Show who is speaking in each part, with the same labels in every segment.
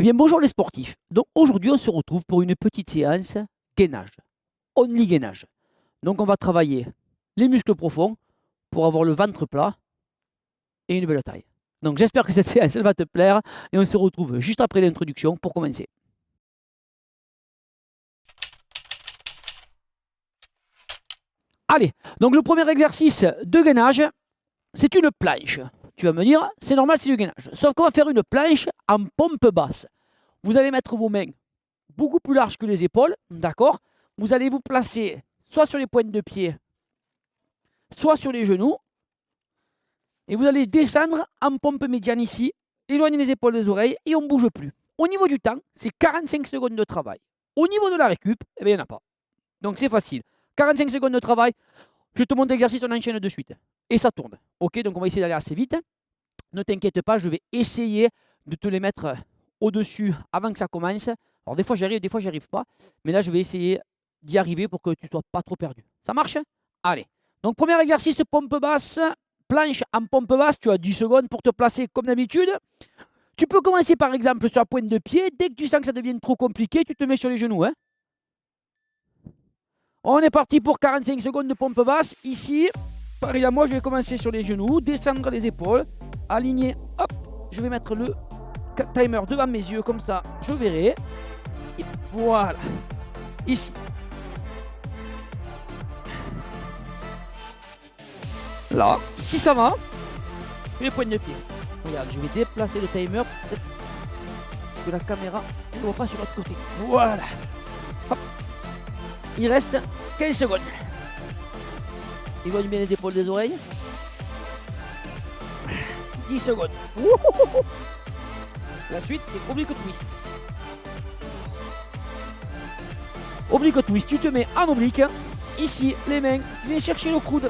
Speaker 1: Eh bien, bonjour les sportifs. Donc aujourd'hui, on se retrouve pour une petite séance gainage. Only gainage. Donc on va travailler les muscles profonds pour avoir le ventre plat et une belle taille. Donc j'espère que cette séance elle va te plaire et on se retrouve juste après l'introduction pour commencer. Allez, donc le premier exercice de gainage, c'est une planche. Tu vas me dire, c'est normal, c'est du gainage. Sauf qu'on va faire une planche en pompe basse. Vous allez mettre vos mains beaucoup plus larges que les épaules, d'accord? Vous allez vous placer soit sur les pointes de pied, soit sur les genoux. Et vous allez descendre en pompe médiane ici, éloignez les épaules des oreilles et on ne bouge plus. Au niveau du temps, c'est 45 secondes de travail. Au niveau de la récup, eh bien, il n'y en a pas. Donc c'est facile. 45 secondes de travail, je te montre l'exercice, on enchaîne de suite. Et ça tourne. Ok, donc on va essayer d'aller assez vite. Ne t'inquiète pas, je vais essayer de te les mettre au-dessus avant que ça commence. Alors des fois j'y arrive, des fois j'y arrive pas. Mais là je vais essayer d'y arriver pour que tu ne sois pas trop perdu. Ça marche? Allez. Donc premier exercice, pompe basse. Planche en pompe basse, tu as 10 secondes pour te placer comme d'habitude. Tu peux commencer par exemple sur la pointe de pied. Dès que tu sens que ça devient trop compliqué, tu te mets sur les genoux. On est parti pour 45 secondes de pompe basse. Ici, pareil à moi, je vais commencer sur les genoux, descendre les épaules, aligner. Hop, je vais mettre le timer devant mes yeux, comme ça, je verrai. Et voilà. Ici. Là, si ça va, je fais les pointes de pied. Regarde, je vais déplacer le timer. Que la caméra ne voit pas sur l'autre côté. Voilà. Hop. Il reste 15 secondes. Éloigne bien les épaules des oreilles. 10 secondes. Wouhouhou. La suite, c'est oblique twist. Oblique twist, tu te mets en oblique. Ici, les mains, tu viens chercher le coude.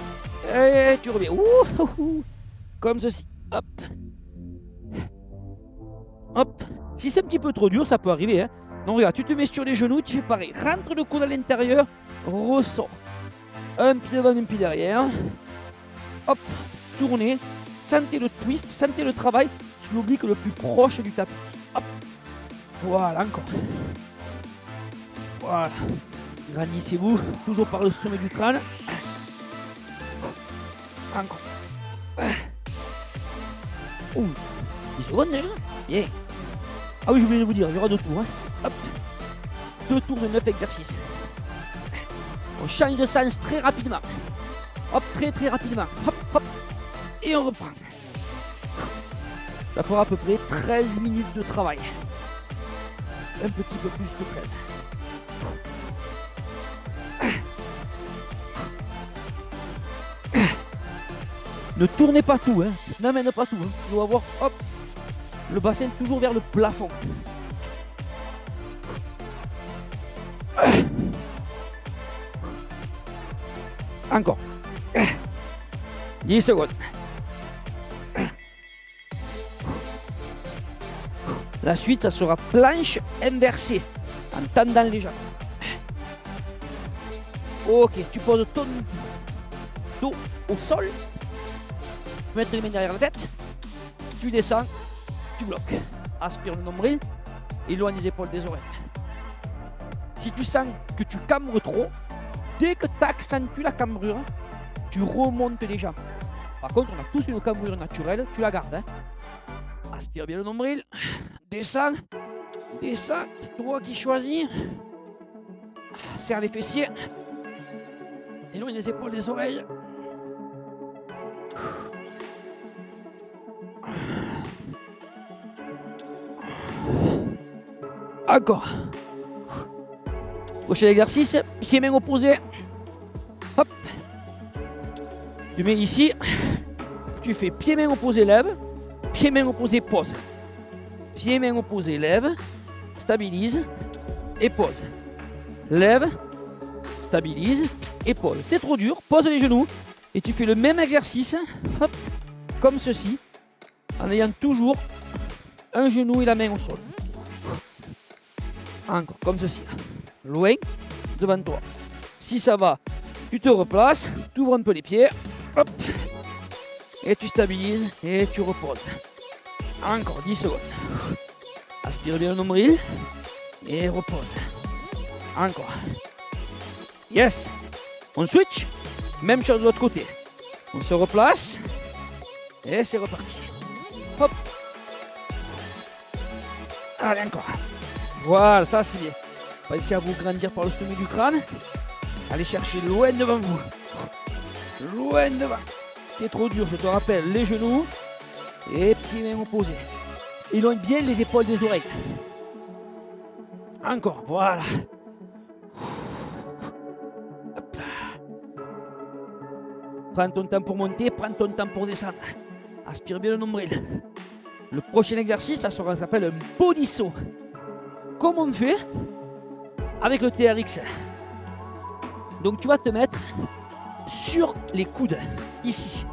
Speaker 1: Et tu reviens. Wouhouhou. Comme ceci. Hop. Hop. Si c'est un petit peu trop dur, ça peut arriver. Donc regarde, tu te mets sur les genoux, tu fais pareil. Rentre le coude à l'intérieur, ressort. Un pied devant, un pied derrière. Hop, tournez. Sentez le twist, sentez le travail sur l'oblique le plus proche du tapis. Hop. Voilà, encore. Voilà. Grandissez-vous, toujours par le sommet du crâne. Encore. Ouh, 10 secondes déjà. Bien. Ah oui, je voulais vous dire, il y aura 2 tours. Hop. 2 tours de 9 exercices. On change de sens très rapidement. Hop, très rapidement. Hop, hop. Et on reprend. Ça fera à peu près 13 minutes de travail. Un petit peu plus que 13. Ne tournez pas tout, n'amène pas tout. Tu dois avoir, hop, le bassin toujours vers le plafond. Encore. 10 secondes. La suite, ça sera planche inversée, en tendant les jambes. Ok, tu poses ton dos au sol. Tu mets les mains derrière la tête. Tu descends, tu bloques. Aspire le nombril, éloigne les épaules des oreilles. Si tu sens que tu cambres trop, dès que tu accentues la cambrure, tu remontes les jambes. Par contre, on a tous une cambrure naturelle, tu la gardes. Aspire bien le nombril, descends, descends, c'est toi qui choisis. Serre les fessiers, éloigne les épaules des oreilles. Encore. Prochain exercice, pieds-mains opposés. Hop. Tu mets ici. Tu fais pieds-mains opposés, lève. Pieds-mains opposés, pose. Pieds-mains opposés, lève. Stabilise. Et pose. Lève. Stabilise. Et pose. C'est trop dur. Pose les genoux. Et tu fais le même exercice. Hop. Comme ceci. En ayant toujours un genou et la main au sol. Encore, comme ceci. Loin, devant toi. Si ça va, tu te replaces, tu ouvres un peu les pieds. Hop. Et tu stabilises et tu reposes. Encore 10 secondes. Aspire bien le nombril. Et repose. Encore. Yes. On switch. Même chose de l'autre côté. On se replace. Et c'est reparti. Hop. Allez, encore. Voilà, ça c'est bien. Pensez à vous grandir par le sommet du crâne. Allez chercher loin devant vous. Loin devant. C'est trop dur, je te rappelle. Les genoux. Et pieds mains opposés. Éloigne bien les épaules des oreilles. Encore, voilà. Hop là. Prends ton temps pour monter, prends ton temps pour descendre. Aspire bien le nombril. Le prochain exercice, ça s'appelle un body saut. Comme on fait avec le TRX. Donc tu vas te mettre sur les coudes, ici.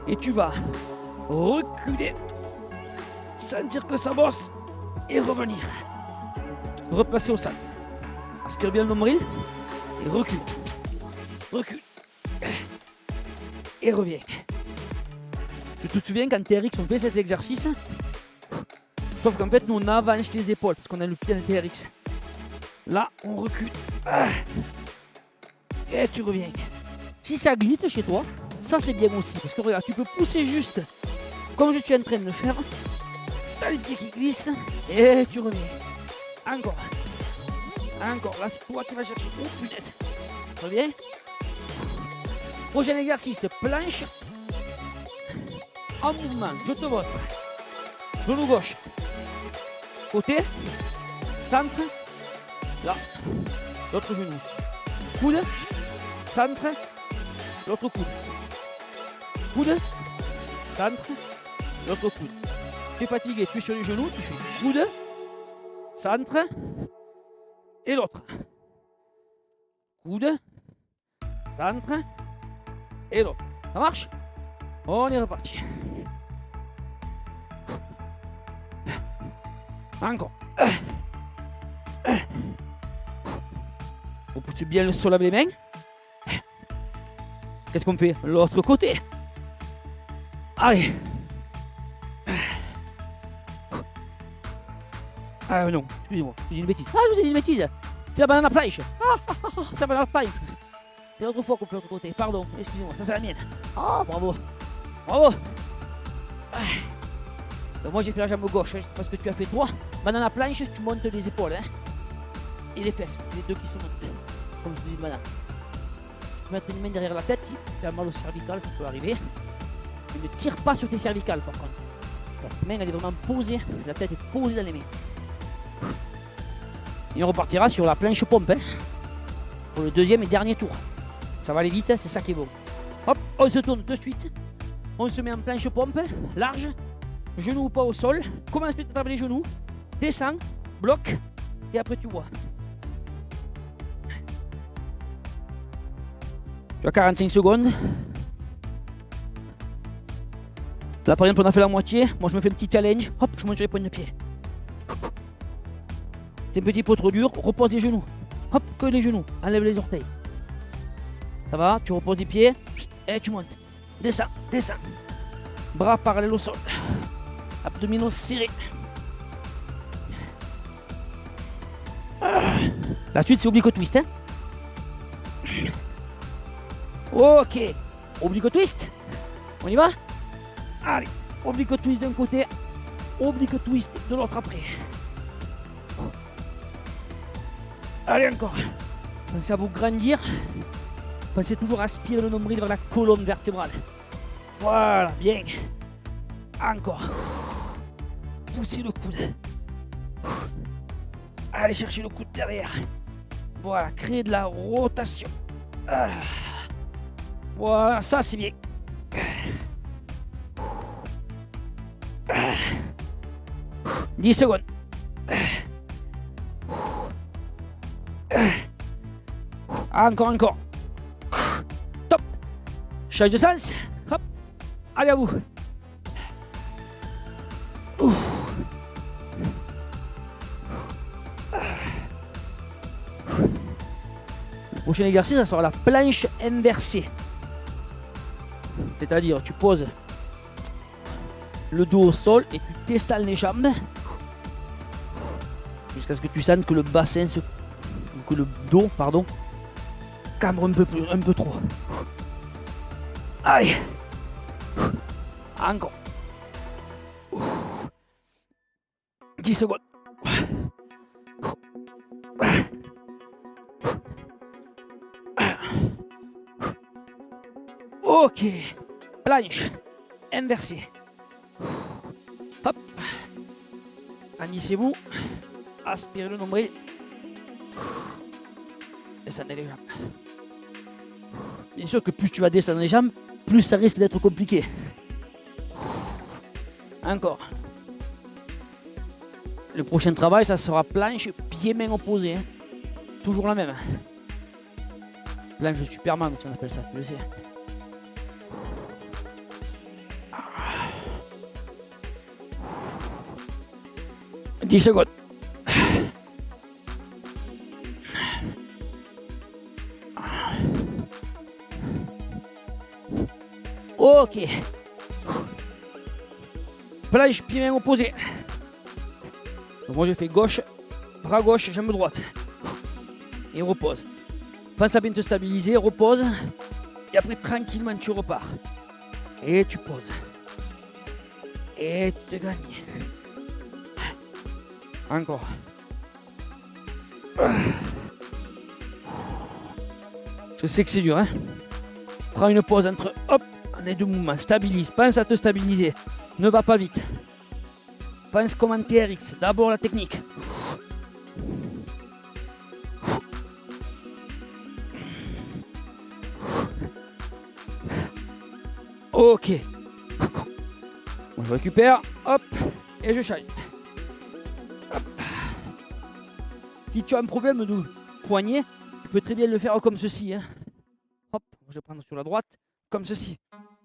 Speaker 1: Et tu vas reculer, sentir que ça bosse et revenir. Replacer au centre. Aspire bien le nombril et recule. Recule. Et reviens. Tu te souviens quand TRX on fait cet exercice? Sauf qu'en fait nous on avance les épaules parce qu'on a le pied dans le TRX. Là on recule. Et tu reviens. Si ça glisse chez toi, ça c'est bien aussi. Parce que regarde, tu peux pousser juste comme je suis en train de le faire. T'as les pieds qui glissent et tu reviens. Encore. Encore. Là c'est toi qui vas chercher. Oh punaise. Reviens. Prochain exercice, planche en mouvement. Je te montre. Genou gauche. Côté. Centre. Là. L'autre genou. Coude. Centre. L'autre coude. Coude. Centre. L'autre coude. Tu es fatigué, tu es sur les genoux, tu fais coude. Centre. Et l'autre. Coude. Centre. Et l'autre. Ça marche? On est reparti. Encore. On pousse bien le sol avec les mains. Qu'est-ce qu'on fait? L'autre côté. Allez. Ah non, excusez-moi, je dis une bêtise. Ah, je vous ai dit une bêtise. C'est la banane à planche. C'est la banane à planche. C'est l'autre fois qu'on fait l'autre côté. Pardon, excusez-moi, ça c'est la mienne. Ah, bravo. Bravo. Donc moi j'ai fait la jambe gauche, parce que tu as fait toi. Banane à planche, tu montes les épaules. Et les fesses, c'est les deux qui se montent. Comme je dis, banane. Tu mets une main derrière la tête, si tu as mal au cervical, ça peut arriver. Mais ne tire pas sur tes cervicales par contre. Ta main elle est vraiment posée, la tête est posée dans les mains. Et on repartira sur la planche pompe pour le deuxième et dernier tour. Ça va aller vite, c'est ça qui est beau. Hop, on se tourne de suite. On se met en planche pompe, large, genoux pas au sol. Commence peut-être avec les genoux, descends, bloque, et après tu vois. Tu as 45 secondes. Là par exemple on a fait la moitié, moi je me fais un petit challenge, hop, je monte sur les pointes de pied. C'est un petit peu trop dur, repose les genoux. Hop, que les genoux, enlève les orteils. Ça va, tu reposes les pieds, et tu montes. Descends, descends. Bras parallèles au sol. Abdominaux serrés. La suite c'est oblique twist. Ok, oblique twist. On y va? Allez, oblique twist d'un côté, oblique twist de l'autre après. Allez encore. Pensez à vous grandir. Pensez toujours à aspirer le nombril vers la colonne vertébrale. Voilà, bien. Encore. Poussez le coude. Allez chercher le coude derrière. Voilà, créer de la rotation. Voilà, ça c'est bien. 10 secondes. Encore. Top. Change de sens. Hop. Allez à vous. Le prochain exercice, ça sera la planche inversée. C'est-à-dire, tu poses le dos au sol et tu descends les jambes. Jusqu'à ce que tu sentes que le bassin que le dos, pardon, cambre un peu trop. Allez. Encore. 10 secondes. Ok. Planche. Inversée. Hop. Anissez-vous. Aspirez le nombril. Descendez les jambes. Bien sûr que plus tu vas descendre les jambes, plus ça risque d'être compliqué. Encore. Le prochain travail, ça sera planche, pied-main opposés. Hein. Toujours la même. Planche de Superman, on appelle ça, tu le sais. Ah. 10 secondes. Ok. Planche, pied-main opposés. Donc moi je fais gauche, bras gauche, jambe droite. Et repose. Pense à bien te stabiliser, repose. Et après tranquillement tu repars. Et tu poses. Et tu gagnes. Encore. Je sais que c'est dur, hein. Prends une pause entre hop, les deux mouvements. Stabilise, pense à te stabiliser. Ne va pas vite. Pense comme en TRX. D'abord la technique. Ok. Je récupère. Hop. Et je change. Hop. Si tu as un problème de poignet, tu peux très bien le faire comme ceci. Hein. Hop. Je vais prendre sur la droite. Comme ceci.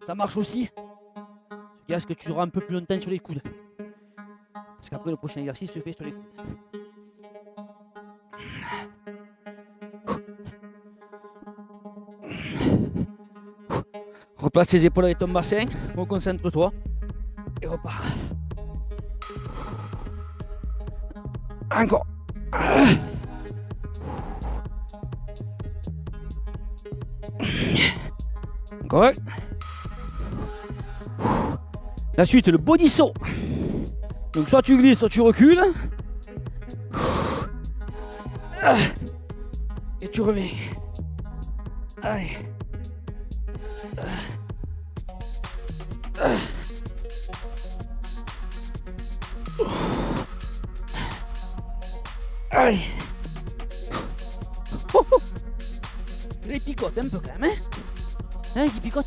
Speaker 1: Ça marche aussi. Est-ce que tu auras un peu plus longtemps sur les coudes. Parce qu'après le prochain exercice se fait sur les coudes. Replace tes épaules avec ton bassin. Reconcentre-toi. Et repars. Encore. Encore. La suite, le body saut. Donc soit tu glisses, soit tu recules. Et tu reviens. Allez. Allez. Il picote un peu quand même, hein. Hein, qui picote.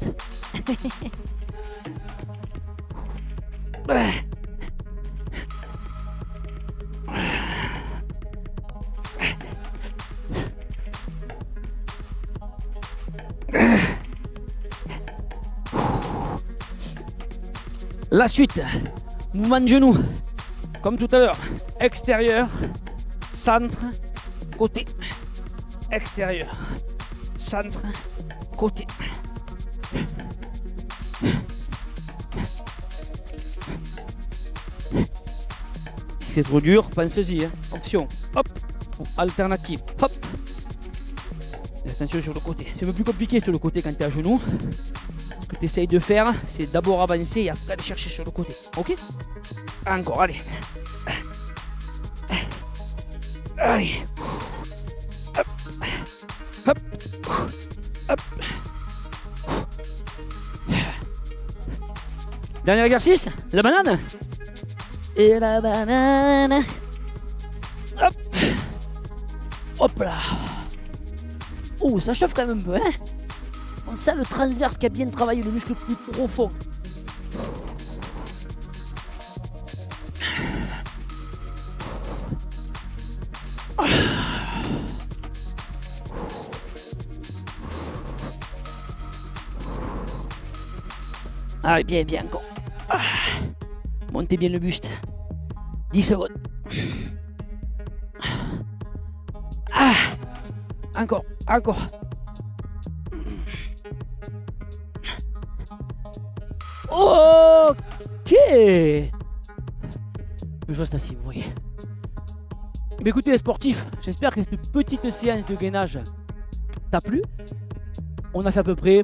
Speaker 1: La suite, mouvement de genou, comme tout à l'heure, extérieur, centre, côté, extérieur, centre, côté. Si c'est trop dur, pense-y, hein. Option, hop, ou alternative, hop. Attention sur le côté, c'est un peu plus compliqué sur le côté quand tu es à genoux. Ce que tu essayes de faire, c'est d'abord avancer et après aller chercher sur le côté, ok? Encore, allez. Allez. Hop. Hop. Hop. Dernier exercice, la banane. Et la banane. Hop. Hop là. Oh, ça chauffe quand même un peu, hein. On sent le transverse qui a bien travaillé, le muscle plus profond. Allez, bien, bien, encore. Montez bien le buste. 10 secondes. Encore, encore. Ok. Je reste assis, vous voyez. Mais écoutez les sportifs, j'espère que cette petite séance de gainage t'a plu. On a fait à peu près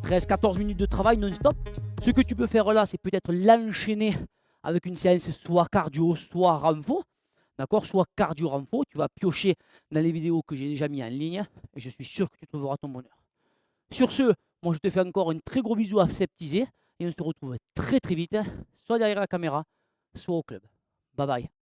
Speaker 1: 13-14 minutes de travail non-stop. Ce que tu peux faire là, c'est peut-être l'enchaîner avec une séance soit cardio, soit renfo. D'accord? Soit cardio renfo. Tu vas piocher dans les vidéos que j'ai déjà mis en ligne et je suis sûr que tu trouveras ton bonheur. Sur ce, moi je te fais encore un très gros bisou aseptisé et on se retrouve très très vite, soit derrière la caméra, soit au club. Bye bye.